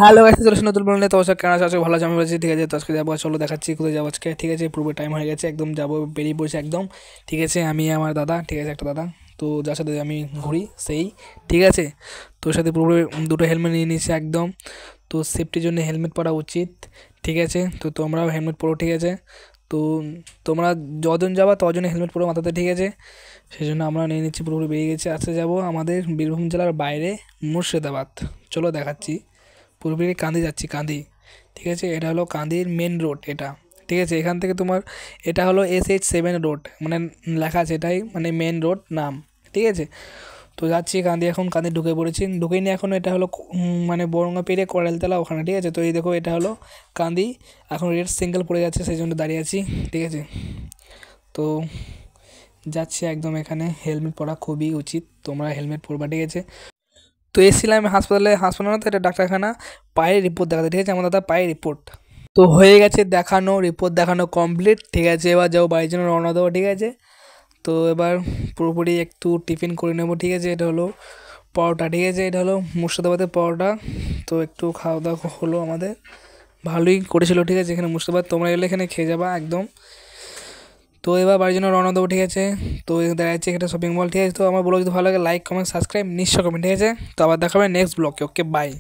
Hello guys, চলে নতুন বললে তো অবশ্যই কেন আছো? ভালো আছো? আমি বলছি ঠিক আছে। তো আজকে যাবো, চলো দেখাচ্ছি কোথায় যাবো আজকে। ঠিক আছে, পুরো টাইম হয়ে গেছে, একদম যাবো, বেরিয়ে পড়ছে একদম। ঠিক আছে, আমি আমার দাদা, ঠিক আছে, একটা দাদা, তো যার সাথে আমি ঘুরি সেই, ঠিক আছে। তোর সাথে পুরো দুটো হেলমেট নিয়ে নিয়েছি একদম। তো সেফটির জন্য হেলমেট পরা উচিত, ঠিক আছে। তো তোমরাও হেলমেট পরো, ঠিক আছে। তো তোমরা যজন যাবা তজনই হেলমেট পরো মাথাতে, ঠিক আছে। সেই জন্য আমরা নিয়ে নিচ্ছি, পুরোপুরি বেরিয়ে গেছি। আজকে যাবো আমাদের বীরভূম জেলার বাইরে, মুর্শিদাবাদ। চলো দেখাচ্ছি। পুরোপুরি কাঁদি যাচ্ছি, কাঁদি, ঠিক আছে। এটা হলো কাঁদির মেন রোড এটা, ঠিক আছে। এখান থেকে তোমার এটা হলো SH7 রোড, মানে লেখা আছে এটাই, মানে মেন রোড নাম, ঠিক আছে। তো যাচ্ছি কাঁদি, এখন কাঁদি ঢুকে পড়েছি, ঢুকেই নি এখন। এটা হলো মানে বরঙ্গা পেরিয়ে করালতলা ওখানে, ঠিক আছে। তো এই দেখো এটা হলো কাঁদি। এখন রেড সিঙ্গেল পড়ে যাচ্ছে, সেই জন্য দাঁড়িয়ে আছি, ঠিক আছে। তো যাচ্ছি একদম, এখানে হেলমেট পরা খুবই উচিত, তোমরা হেলমেট পরবা, ঠিক আছে। তো এসেছিলাম আমি হাসপাতালে, হাসপাতাল না তো এটা ডাক্তারখানা, পায়ের রিপোর্ট দেখাতে, ঠিক আছে। আমার দাদা পায়ের রিপোর্ট তো হয়ে গেছে দেখানো, রিপোর্ট দেখানো কমপ্লিট, ঠিক আছে। এবার যাও বাড়ির জন্য রওনা দেবো, ঠিক আছে। তো এবার পুরোপুরি একটু টিফিন করে নেবো, ঠিক আছে। এটা হলো পরোটা, ঠিক আছে, এটা হলো মুর্শিদাবাদের পরোটা। তো একটু খাওয়া দাওয়া হলো আমাদের, ভালোই করেছিল, ঠিক আছে। এখানে মুর্শিদাবাদ, তোমরা এলে এখানে খেয়ে যাবা একদম। তো এবার বাড়ির জন্য রওনা দেবো, ঠিক আছে। তো দেখা যাচ্ছে একটা শপিং মল, ঠিক আছে। তো আমার ব্লগ যদি ভালো লাগে লাইক কমেন্ট সাবস্ক্রাইব নিশ্চয় করবেন, ঠিক আছে। তো আবার দেখাবে নেক্সট ব্লগে, ওকে বাই।